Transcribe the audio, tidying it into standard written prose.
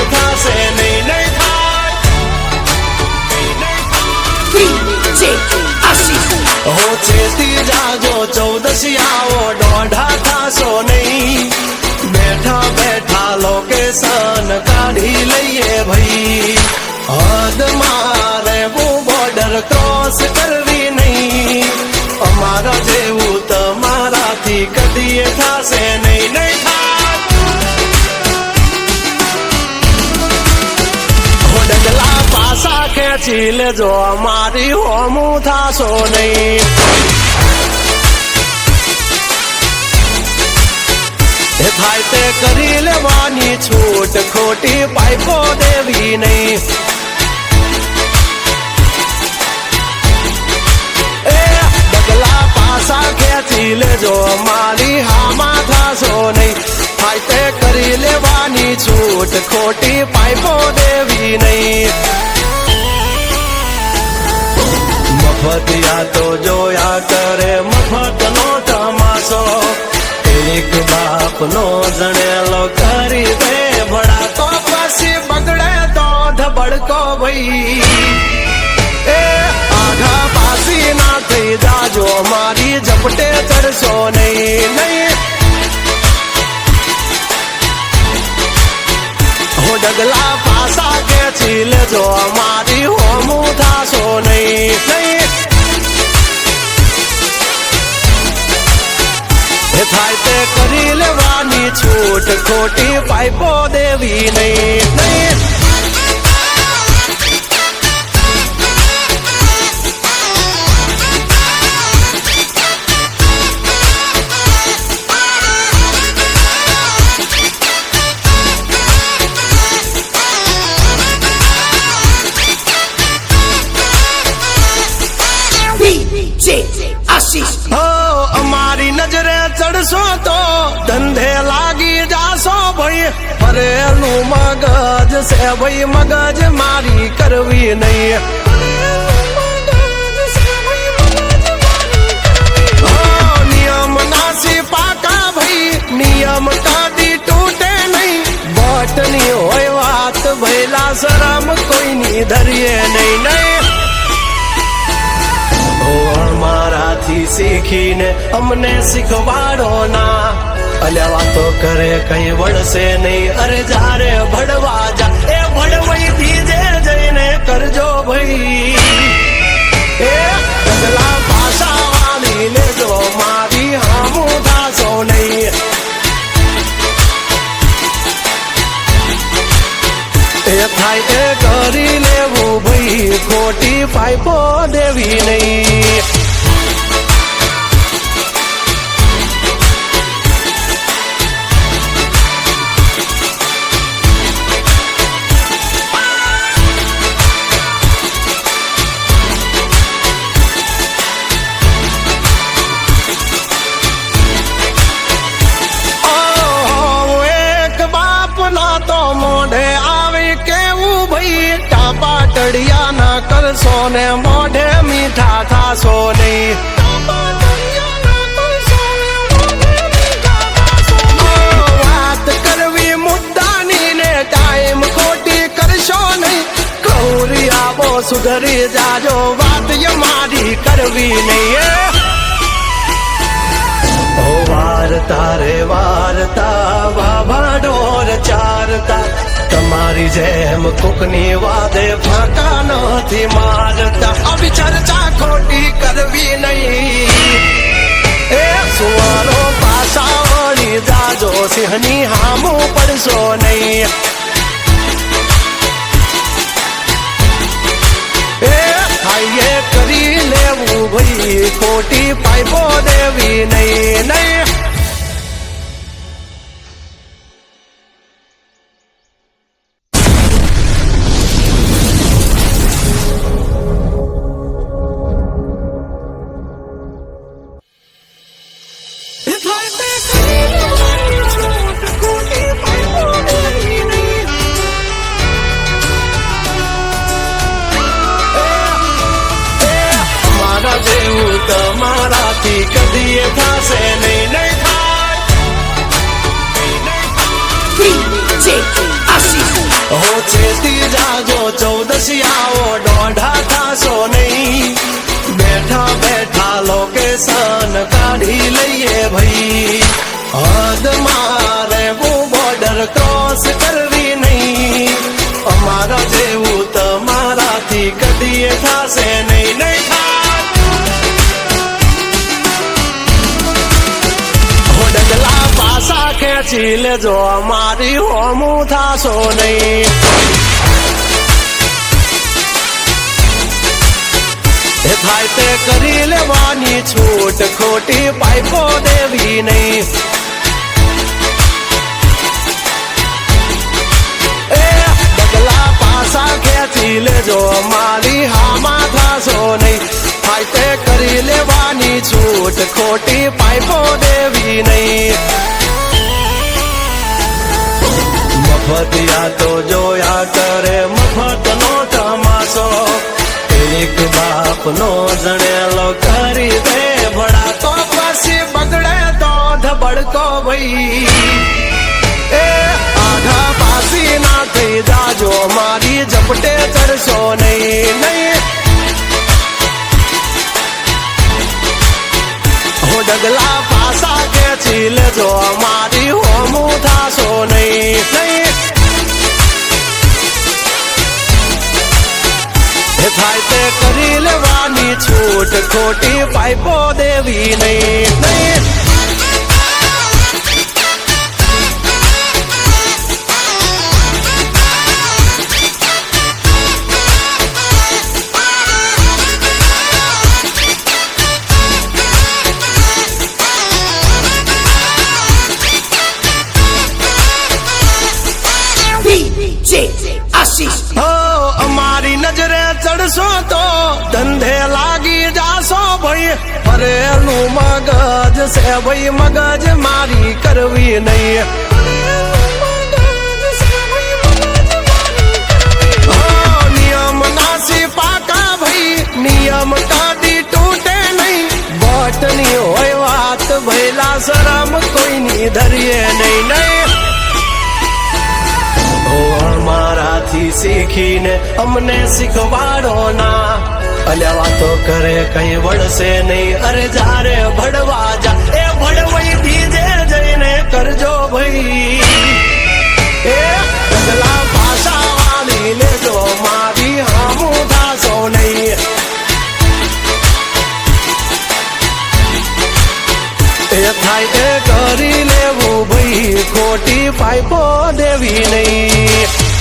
થશે નહીં હો ચેતી જાજો 14 આવો દોઢા થશો નહીં બેઠા બેઠા લોકેશન કાઢી લઈએ ભાઈ હદ મારે બોર્ડર ક્રોસ કરવી નહીં અમારા જેવું તમારાથી કદી થશે નહીં ડગલા પાસા ખેંચી લેજો અમારી હોમું થાશો નહીં એ થાય તે કરી લેવાની છૂટ ખોટી પાઇપો દેવી નહીં એ ડગલા પાસા ખેંચી લેજો અમારી હામાં થાશો નહીં થાય તે કરી લેવાની છૂટ ખોટી પાઇપો દેવી નહીં મફતિયા તો જોયા કરે મફત નો તમાશો એક બાપ નો જણેલો કરી દે ભડા તો પછી બગડે તો ધબડકો ભાઈ એ આઘા પાસી ના થઈ જાજો મારી ઝપટે ચડશો નહીં ડગલા પાસા ખેંચી લેજો અમારી હોમું થાશો નહીં થાય તે કરી લેવાની છૂટ ખોટી પાઇપો દેવી નહીં અમારી નજરે ચડશો તો ધંધે લાગી જાશો ભાઈ ફરેલું મગજ છે ભાઈ મગજ મારી કરવી નહીં નિયમ નાસી પાકા ભાઈ નિયમ કદી તૂટે નહીં બટની હોય વાત ભૈલા શરમ કોઈની ધરીએ નહીં મારાથી શીખીને અમને શીખવાડો ના અલ્યા વાતો કરે કઈ વળશે નહીં અરે જારે ભડવા જા એ ભડવાઈ દીજે જઈને કરજો ભાઈ એ ડગલા પાસા વાળી લેજો મારી હામું થાશો નહીં એ થાય એ કરી લેવું ભાઈ ખોટી પાઇપો દેવી નહીં પાટડિયા ના કરશો ને મોઢે મીઠા થાશો નહીં વાત કરવી મુદ્દાની ને ટાઈમ ખોટી કરશો નહીં કૌરી આવો સુધરી જાજો વાત મારી કરવી નહીં વારતા રે વારતા વાભા ઢોર ચારતા તમારી જેમ કોકની વાદે ફાંકા નથી મારતા આવી ચર્ચા ખોટી કરવી નહીં એ સુવારો પાસા વળી જાજો સિંહની હામું પડશો નહીં એ હાઈએ કરી લેવું ભાઈ ખોટી પાઇપો દેવી નહીં તમારાથી કદી થશે નહીં થાય DJ આશિષ હો છેતી જાજો 14 આવો દોઢા થાશો નહીં બેઠા બેઠા લોકેશન કાઢી લઈએ ભાઈ હદ મારે બોર્ડર ક્રોસ કરવી નહીં અમારા જેવું તમારાથી કદીએ થાશે નહીં નહીં હો ડગલા પાસા ખેંચી લેજો અમારી હોમું થાશો નહીં એ થાય તે કરી લેવાની છૂટ ખોટી પાઇપો દેવી નહીં એ ડગલા પાસા ખેંચી લેજો મારી હામાં થાશો નહીં થાય તે કરી લેવાની છૂટ ખોટી પાઇપો દેવી નહીં મફતિયા તો જોયા કરે મફતનો તમાશો એક બાપનો જણેલો કરી દે ભડા તો પછી બગડે તો ધબડકો ભાઈ એ આઘા પાસી ના થઈ જાજો મારી ઝપટે ચડશો નહીં નહીં હો ડગલા પાસા ખેંચી લેજો મારી હોમું થાશો નહીં નહીં થાય તે કરી લેવાની છૂટ ખોટી પાઇપો દેવી નહીં નહીં DJ આશિષ હો અમારી નજરે ચડશો તો ધંધે લાગી જાશો ભાઈ ફરેલું મગજ છે ભાઈ મગજ મારી કરવી નહીં નિયમ નાસી પાકા ભાઈ નિયમ કાઢી તૂટે નહીં બટની હોય વાત ભૈલા શરમ કોઈની ધરીએ નહીં નહીં મારાથી શીખીને અમને શીખવાડો ના અલ્યા વાતો કરે કઈ વળશે નહીં અરે જારે ભડવા જા એ ભડવાઈ બીજે જઈને કરજો ભાઈ એ ડગલા ભાષા વાળી લેજો મારી હામું થાશો નહીં એ થાય એ કરી લેવું ભાઈ ખોટી પાઇપો દેવી નહીં